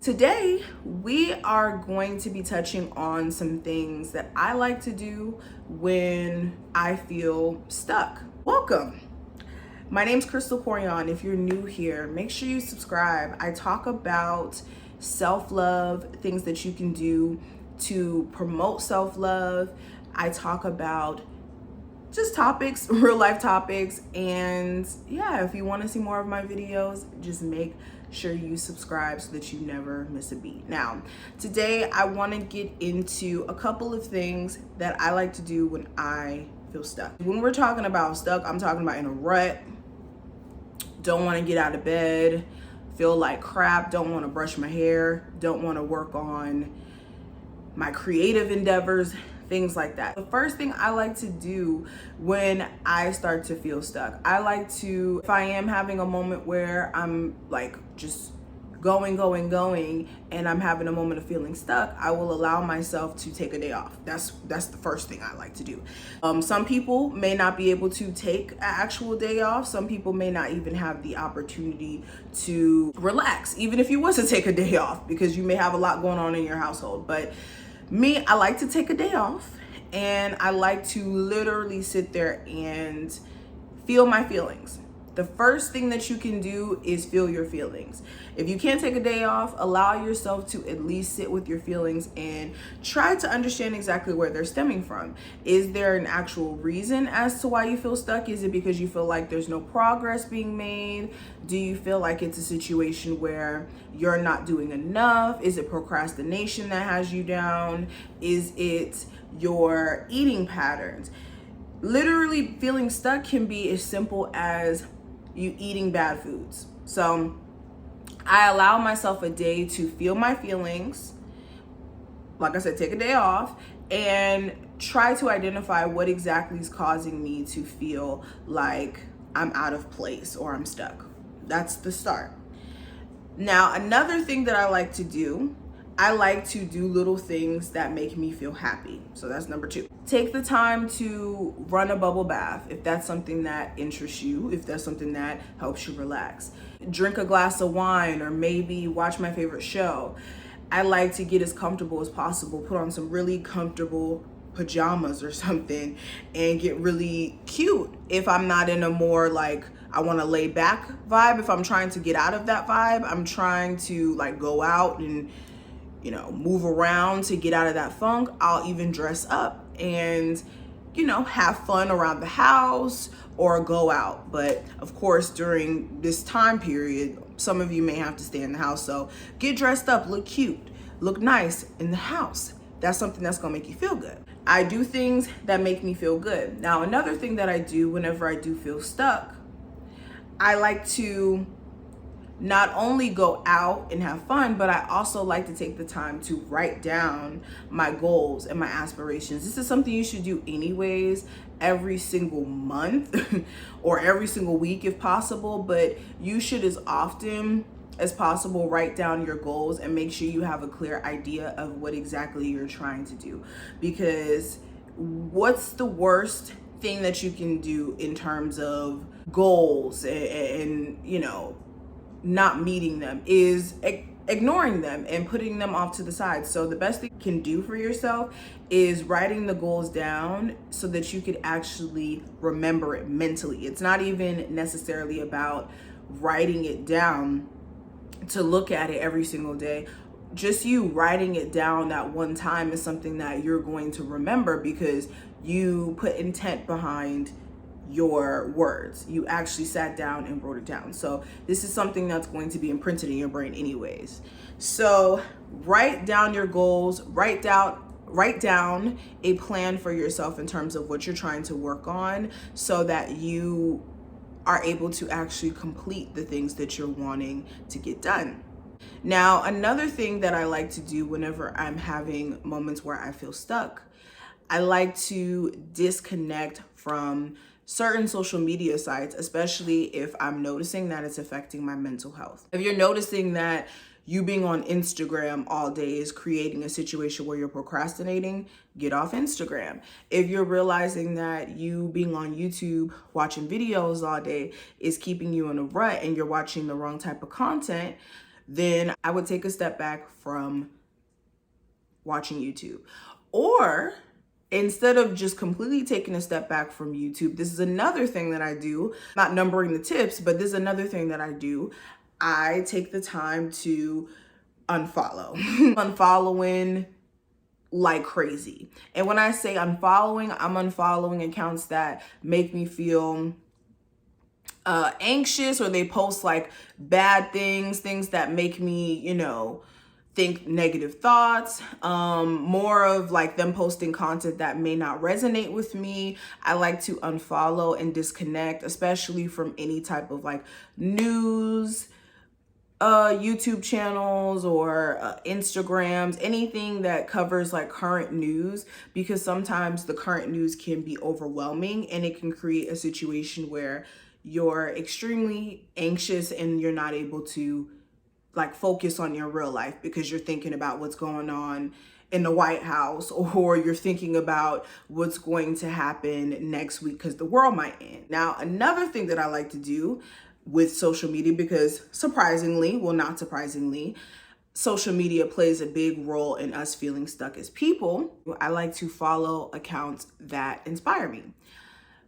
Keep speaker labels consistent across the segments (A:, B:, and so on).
A: Today, we are going to be touching on some things that I like to do when I feel stuck. Welcome. My name's Crystal Corian. If you're new here, make sure you subscribe. I talk about self-love, things that you can do to promote self-love. I talk about just topics, real life topics. And yeah, if you want to see more of my videos, just make sure you subscribe so that you never miss a beat. Now, today I want to get into a couple of things that I like to do when I feel stuck. When we're talking about stuck, I'm talking about in a rut, don't want to get out of bed, feel like crap, don't want to brush my hair, don't want to work on my creative endeavors, things like that. The first thing I like to do when I start to feel stuck, I like to, if I am having a moment where I'm like just going, and I'm having a moment of feeling stuck, I will allow myself to take a day off. That's the first thing I like to do. Some people may not be able to take an actual day off. Some people may not even have the opportunity to relax, even if you was to take a day off, because you may have a lot going on in your household. But me, I like to take a day off, and I like to literally sit there and feel my feelings. The first thing that you can do is feel your feelings. If you can't take a day off, allow yourself to at least sit with your feelings and try to understand exactly where they're stemming from. Is there an actual reason as to why you feel stuck? Is it because you feel like there's no progress being made? Do you feel like it's a situation where you're not doing enough? Is it procrastination that has you down? Is it your eating patterns? Literally, feeling stuck can be as simple as you eating bad foods. So I allow myself a day to feel my feelings. Like I said, take a day off and try to identify what exactly is causing me to feel like I'm out of place or I'm stuck. That's the start. Now, another thing that I like to do, I like to do little things that make me feel happy. So that's number 2. Take the time to run a bubble bath if that's something that interests you, if that's something that helps you relax. Drink a glass of wine, or maybe watch my favorite show. I like to get as comfortable as possible, put on some really comfortable pajamas or something, and get really cute if I'm not in a more like I want to lay back vibe. If I'm trying to get out of that vibe, I'm trying to like go out and move around to get out of that funk, I'll even dress up and, have fun around the house or go out. But of course, during this time period, some of you may have to stay in the house. So get dressed up, look cute, look nice in the house. That's something that's gonna make you feel good. I do things that make me feel good. Now, another thing that I do whenever I do feel stuck, I like to not only go out and have fun, but I also like to take the time to write down my goals and my aspirations. This is something you should do anyways, every single month or every single week if possible, but you should as often as possible write down your goals and make sure you have a clear idea of what exactly you're trying to do. Because what's the worst thing that you can do in terms of goals and not meeting them is ignoring them and putting them off to the side. So the best thing you can do for yourself is writing the goals down so that you could actually remember it mentally. It's not even necessarily about writing it down to look at it every single day. Just you writing it down that one time is something that you're going to remember because you put intent behind your words. You actually sat down and wrote it down. So this is something that's going to be imprinted in your brain anyways. So write down your goals, write down a plan for yourself in terms of what you're trying to work on so that you are able to actually complete the things that you're wanting to get done. Now, another thing that I like to do whenever I'm having moments where I feel stuck, I like to disconnect from certain social media sites, especially if I'm noticing that it's affecting my mental health. If you're noticing that you being on Instagram all day is creating a situation where you're procrastinating, get off Instagram. If you're realizing that you being on YouTube watching videos all day is keeping you in a rut and you're watching the wrong type of content, then I would take a step back from watching YouTube. Or instead of just completely taking a step back from YouTube, this is another thing that I do, not numbering the tips, but this is another thing that I do. I take the time to unfollow. Unfollowing like crazy. And when I say unfollowing, I'm unfollowing accounts that make me feel anxious, or they post like bad things that make me, think negative thoughts, more of like them posting content that may not resonate with me. I like to unfollow and disconnect, especially from any type of like news, YouTube channels or Instagrams, anything that covers like current news, because sometimes the current news can be overwhelming and it can create a situation where you're extremely anxious and you're not able to like focus on your real life because you're thinking about what's going on in the White House, or you're thinking about what's going to happen next week because the world might end. Now, another thing that I like to do with social media, because surprisingly, well, not surprisingly, social media plays a big role in us feeling stuck as people, I like to follow accounts that inspire me.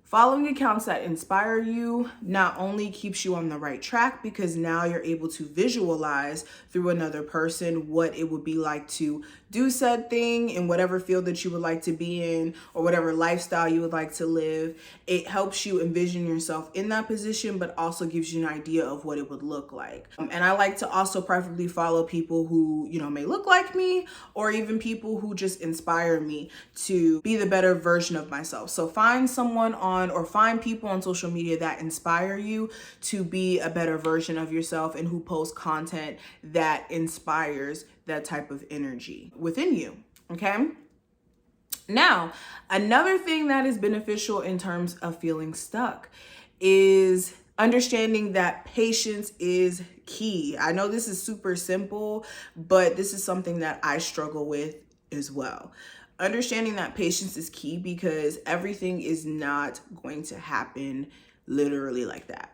A: Following accounts that inspire you not only keeps you on the right track, because now you're able to visualize through another person what it would be like to do said thing in whatever field that you would like to be in, or whatever lifestyle you would like to live. It helps you envision yourself in that position, but also gives you an idea of what it would look like. And I like to also preferably follow people who, may look like me, or even people who just inspire me to be the better version of myself. So find someone or find people on social media that inspire you to be a better version of yourself, and who post content that inspires that type of energy within you. Okay. Now, another thing that is beneficial in terms of feeling stuck is understanding that patience is key. I know this is super simple, but this is something that I struggle with as well. Understanding that patience is key, because everything is not going to happen literally like that.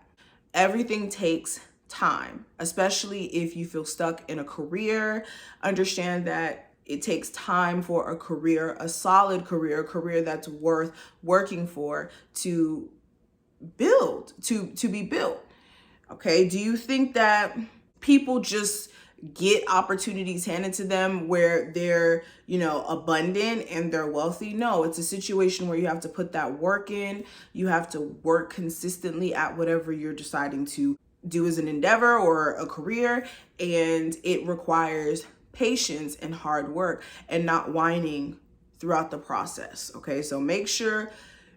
A: Everything takes time, especially if you feel stuck in a career. Understand that it takes time for a career, a solid career, a career that's worth working for, to build, to be built. Okay. Do you think that people just get opportunities handed to them where they're, abundant and they're wealthy? No, it's a situation where you have to put that work in. You have to work consistently at whatever you're deciding to do as an endeavor or a career. And it requires patience and hard work, and not whining throughout the process. Okay. So make sure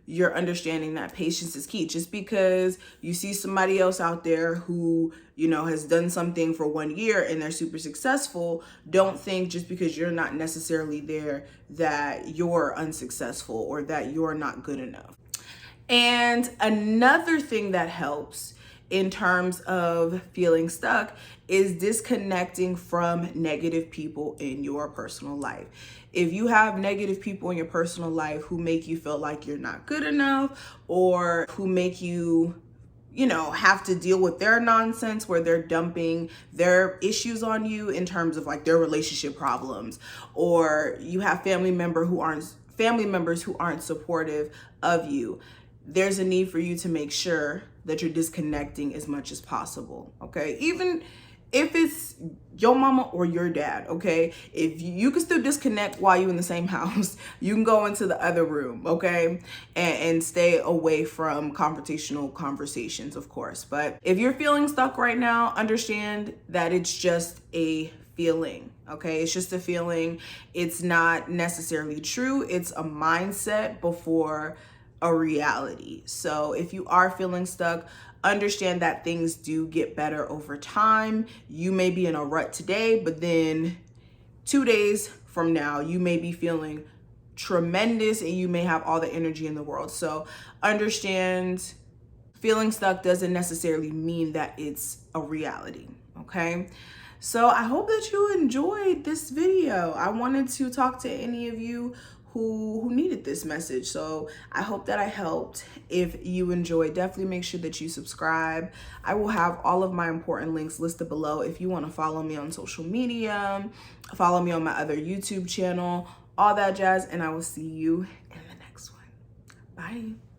A: you're understanding that patience is key. Just because you see somebody else out there who, has done something for 1 year and they're super successful, don't think just because you're not necessarily there that you're unsuccessful or that you're not good enough. And another thing that helps in terms of feeling stuck is disconnecting from negative people in your personal life. If you have negative people in your personal life who make you feel like you're not good enough, or who make you, have to deal with their nonsense, where they're dumping their issues on you in terms of like their relationship problems, or you have family members who aren't supportive of you, there's a need for you to make sure that you're disconnecting as much as possible. Okay. Even if it's your mama or your dad, okay? If you can still disconnect while you're in the same house, you can go into the other room, okay? And stay away from confrontational conversations, of course. But if you're feeling stuck right now, understand that it's just a feeling, okay? It's just a feeling. It's not necessarily true. It's a mindset before a reality. So if you are feeling stuck, understand that things do get better over time. You may be in a rut today, but then 2 days from now, you may be feeling tremendous and you may have all the energy in the world. So understand, feeling stuck doesn't necessarily mean that it's a reality, okay? So I hope that you enjoyed this video. I wanted to talk to any of you who needed this message. So I hope that I helped. If you enjoyed, definitely make sure that you subscribe. I will have all of my important links listed below if you want to follow me on social media, follow me on my other YouTube channel, all that jazz, and I will see you in the next one. Bye.